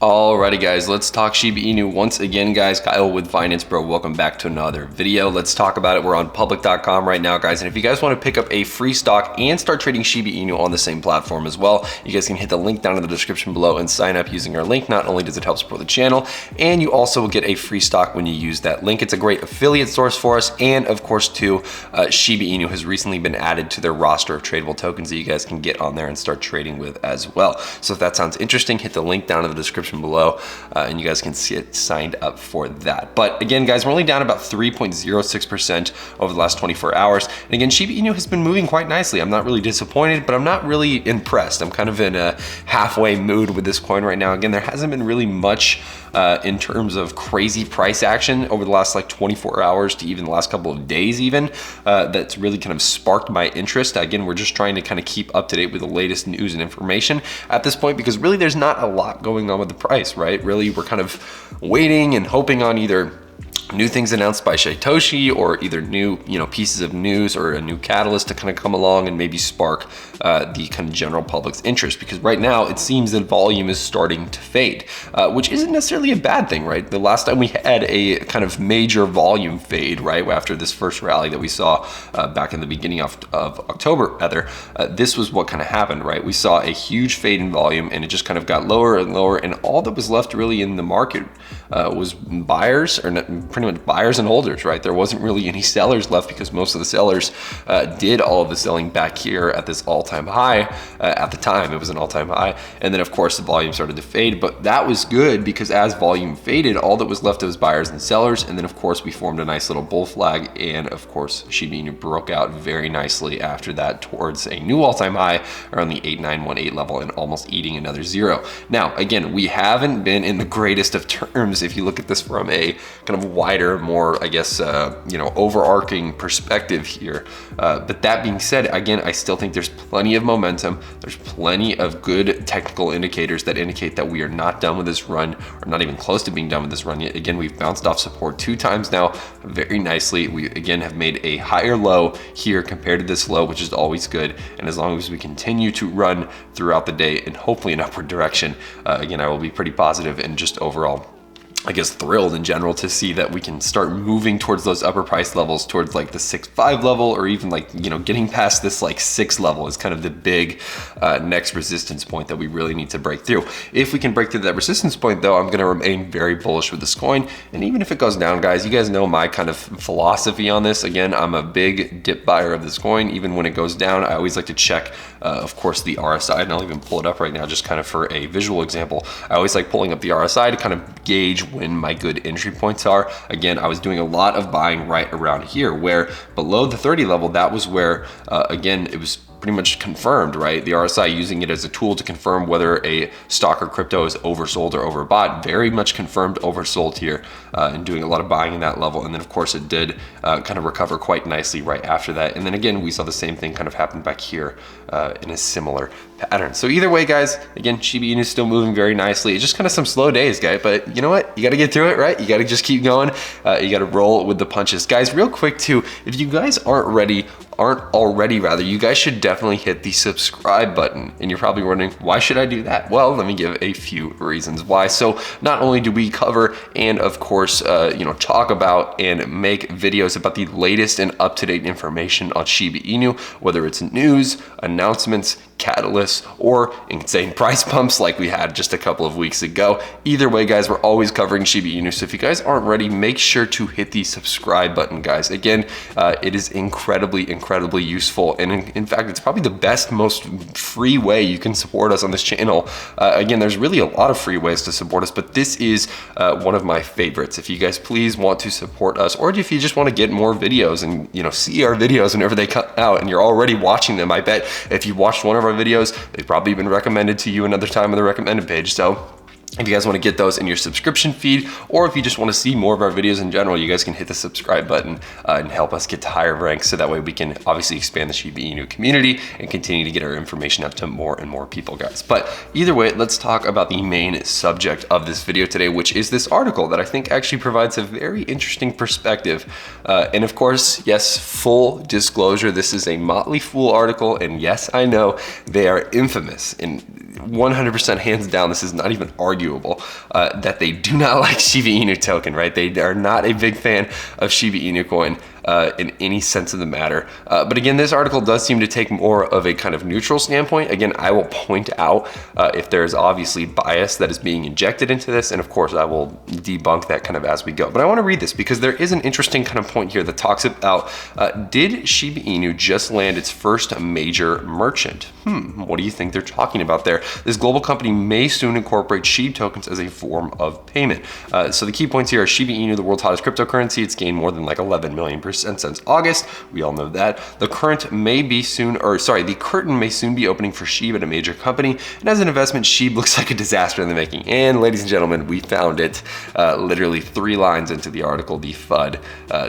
Alrighty guys, let's talk Shiba Inu once again guys. Kyle with Finance Bro, welcome back to another video. Let's talk about it. We're on public.com right now guys, and if you guys want to pick up a free stock and start trading Shiba Inu on the same platform as well, you guys can hit the link down in the description below and sign up using our link. Not only does it help support the channel, and you also will get a free stock when you use that link. It's a great affiliate source for us, and of course too, Shiba Inu has recently been added to their roster of tradable tokens that you guys can get on there and start trading with as well. So if that sounds interesting, hit the link down in the description below and you guys can see it signed up for that. But again guys, we're only down about 3.06% over the last 24 hours, and again Shiba Inu has been moving quite nicely. I'm not really disappointed, but I'm not really impressed. I'm kind of in a halfway mood with this coin right now. Again, there hasn't been really much in terms of crazy price action over the last like 24 hours to even the last couple of days even, that's really kind of sparked my interest. Again, we're just trying to kind of keep up to date with the latest news and information at this point, because really there's not a lot going on with the price, right? Really, we're kind of waiting and hoping on either new things announced by Satoshi or either new, pieces of news or a new catalyst to kind of come along and maybe spark the kind of general public's interest. Because right now it seems that volume is starting to fade, which isn't necessarily a bad thing, right? The last time we had a kind of major volume fade, right, after this first rally that we saw back in the beginning of October, rather, this was what kind of happened, right? We saw a huge fade in volume, and it just kind of got lower and lower, and all that was left really in the market was buyers, or pretty much buyers and holders, right? There wasn't really any sellers left, because most of the sellers did all of the selling back here at this all-time high. At the time, it was an all-time high. And then of course the volume started to fade, but that was good, because as volume faded, all that was left was buyers and sellers. And then of course we formed a nice little bull flag, and of course Shiba Inu broke out very nicely after that towards a new all-time high around the 8918 level, and almost eating another zero. Now again, we haven't been in the greatest of terms if you look at this from a kind of wider, more, I guess, overarching perspective here. But that being said, again, I still think there's plenty of momentum. There's plenty of good technical indicators that indicate that we are not done with this run, or not even close to being done with this run yet. Again, we've bounced off support 2 times now very nicely. We again have made a higher low here compared to this low, which is always good. And as long as we continue to run throughout the day and hopefully in upward direction, again, I will be pretty positive and just overall, I guess, thrilled in general to see that we can start moving towards those upper price levels, towards like the 6.5 level, or even like, getting past this like 6 level is kind of the big next resistance point that we really need to break through. If we can break through that resistance point though, I'm going to remain very bullish with this coin. And even if it goes down, guys, you guys know my kind of philosophy on this. Again, I'm a big dip buyer of this coin. Even when it goes down, I always like to check, of course, the RSI, and I'll even pull it up right now just kind of for a visual example. I always like pulling up the RSI to kind of gauge when my good entry points are. Again, I was doing a lot of buying right around here, where below the 30 level, that was where, again, it was pretty much confirmed, right? The RSI, using it as a tool to confirm whether a stock or crypto is oversold or overbought, very much confirmed oversold here, and doing a lot of buying in that level. And then of course it did kind of recover quite nicely right after that. And then again, we saw the same thing kind of happen back here in a similar pattern. So either way, guys, again, Shiba Inu is still moving very nicely. It's just kind of some slow days, guys, but you know what? You got to get through it, right? You got to just keep going. You got to roll with the punches. Guys, real quick too, if you guys aren't already, you guys should definitely hit the subscribe button. And you're probably wondering, why should I do that? Well, let me give a few reasons why. So not only do we cover and of course, talk about and make videos about the latest and up-to-date information on Shiba Inu, whether it's news, announcements, catalysts, or insane price pumps like we had just a couple of weeks ago. Either way, guys, we're always covering Shiba Inu. So if you guys aren't ready, make sure to hit the subscribe button, guys. Again, it is incredibly useful. And in fact, it's probably the best, most free way you can support us on this channel. Again, there's really a lot of free ways to support us, but this is one of my favorites. If you guys please want to support us, or if you just want to get more videos and, see our videos whenever they come out and you're already watching them, I bet if you watched one of our videos, they've probably been recommended to you another time on the recommended page. So if you guys want to get those in your subscription feed, or if you just want to see more of our videos in general, you guys can hit the subscribe button and help us get to higher ranks, so that way we can obviously expand the Shiba Inu community and continue to get our information out to more and more people, guys. But either way, let's talk about the main subject of this video today, which is this article that I think actually provides a very interesting perspective. And of course, yes, full disclosure, this is a Motley Fool article, and yes, I know they are infamous, and 100% hands down, this is not even arguable arguable that they do not like Shiba Inu token, right? They are not a big fan of Shiba Inu Coin in any sense of the matter. But again, this article does seem to take more of a kind of neutral standpoint. Again, I will point out if there's obviously bias that is being injected into this, and of course I will debunk that kind of as we go. But I want to read this because there is an interesting kind of point here that talks about, did Shiba Inu just land its first major merchant? What do you think they're talking about there? This global company may soon incorporate SHIB tokens as a form of payment. So the key points here are Shiba Inu, the world's hottest cryptocurrency. It's gained more than like 11 million% since August. We all know that. The curtain may soon be opening for SHIB at a major company. And as an investment, SHIB looks like a disaster in the making. And ladies and gentlemen, we found it literally 3 lines into the article, the FUD,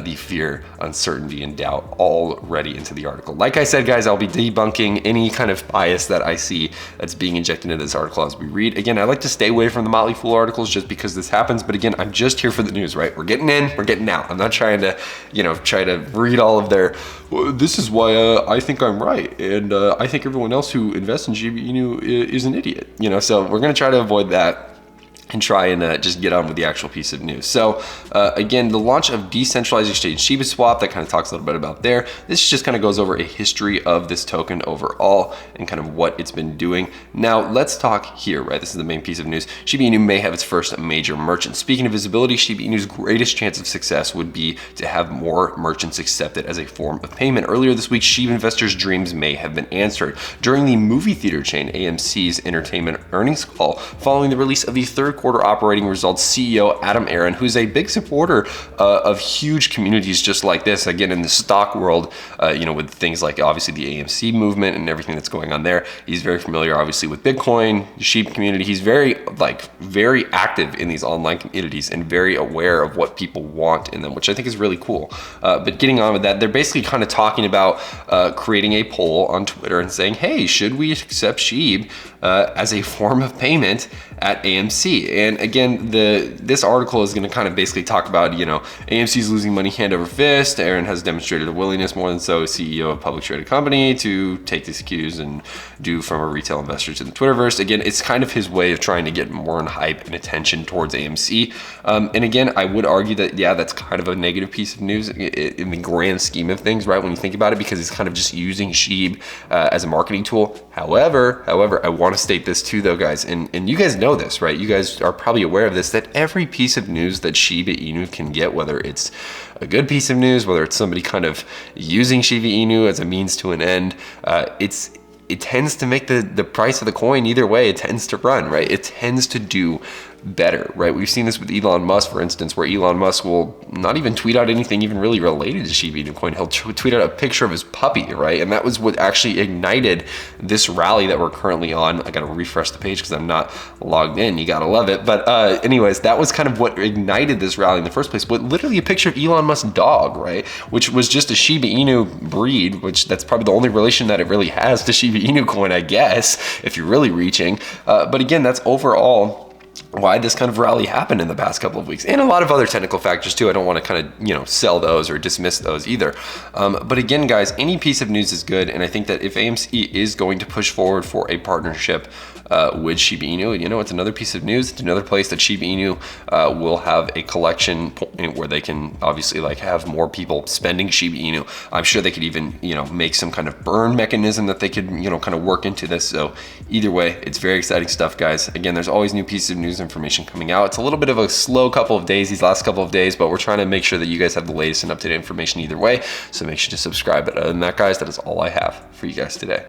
the fear, uncertainty, and doubt already into the article. Like I said, guys, I'll be debunking any kind of bias that I see that's being injected into this article as we read. Again, I like to stay away from the Motley Fool articles just because this happens. But again, I'm just here for the news, right? We're getting in, we're getting out. I'm not trying to, try to read all of their, this is why I think I'm right. And I think everyone else who invests in Shiba Inu is an idiot. So we're going to try to avoid that and try and just get on with the actual piece of news. So again, the launch of decentralized exchange Shiba Swap, that kind of talks a little bit about there. This just kind of goes over a history of this token overall and kind of what it's been doing. Now let's talk here, right? This is the main piece of news. Shiba Inu may have its first major merchant. Speaking of visibility, Shiba Inu's greatest chance of success would be to have more merchants accept it as a form of payment. Earlier this week, Shiba investors' dreams may have been answered during the movie theater chain AMC's entertainment earnings call following the release of the third quarter operating results. CEO Adam Aron, who's a big supporter of huge communities just like this, again in the stock world, with things like obviously the AMC movement and everything that's going on there. He's very familiar obviously with Bitcoin, the SHIB community. He's very active in these online communities and very aware of what people want in them, which I think is really cool. But getting on with that, they're basically kind of talking about creating a poll on Twitter and saying, hey, should we accept SHIB as a form of payment at AMC? And again, this article is going to kind of basically talk about, AMC's losing money hand over fist. Aaron has demonstrated a willingness, more than so, CEO of a public traded company, to take these cues and do from a retail investor to the Twitterverse. Again, it's kind of his way of trying to get more hype and attention towards AMC. And again, I would argue that, yeah, that's kind of a negative piece of news in the grand scheme of things, right? When you think about it, because it's kind of just using SHIB as a marketing tool. However, I want to state this too, though, guys, and you guys know this, right? You guys are probably aware of this, that every piece of news that Shiba Inu can get, whether it's a good piece of news, whether it's somebody kind of using Shiba Inu as a means to an end, it tends to make the price of the coin, either way, it tends to run, right? It tends to do better, right? We've seen this with Elon Musk, for instance, where Elon Musk will not even tweet out anything even really related to Shiba Inu Coin. He'll tweet out a picture of his puppy, right? And that was what actually ignited this rally that we're currently on. I gotta refresh the page because I'm not logged in. You gotta love it. But anyways, that was kind of what ignited this rally in the first place. But literally a picture of Elon Musk's dog, right? Which was just a Shiba Inu breed, which that's probably the only relation that it really has to Shiba Inu Coin, I guess, if you're really reaching. But again, that's overall why this kind of rally happened in the past couple of weeks, and a lot of other technical factors too. I don't want to kind of sell those or dismiss those either. But again, guys, any piece of news is good, and I think that if AMC is going to push forward for a partnership with Shiba Inu, it's another piece of news. It's another place that Shiba Inu will have a collection point where they can obviously have more people spending Shiba Inu. I'm sure they could even make some kind of burn mechanism that they could kind of work into this. So either way, it's very exciting stuff, guys. Again, there's always new pieces of news information coming out. It's a little bit of a slow couple of days, these last couple of days, but we're trying to make sure that you guys have the latest and up-to-date information either way. So make sure to subscribe. But other than that, guys, that is all I have for you guys today.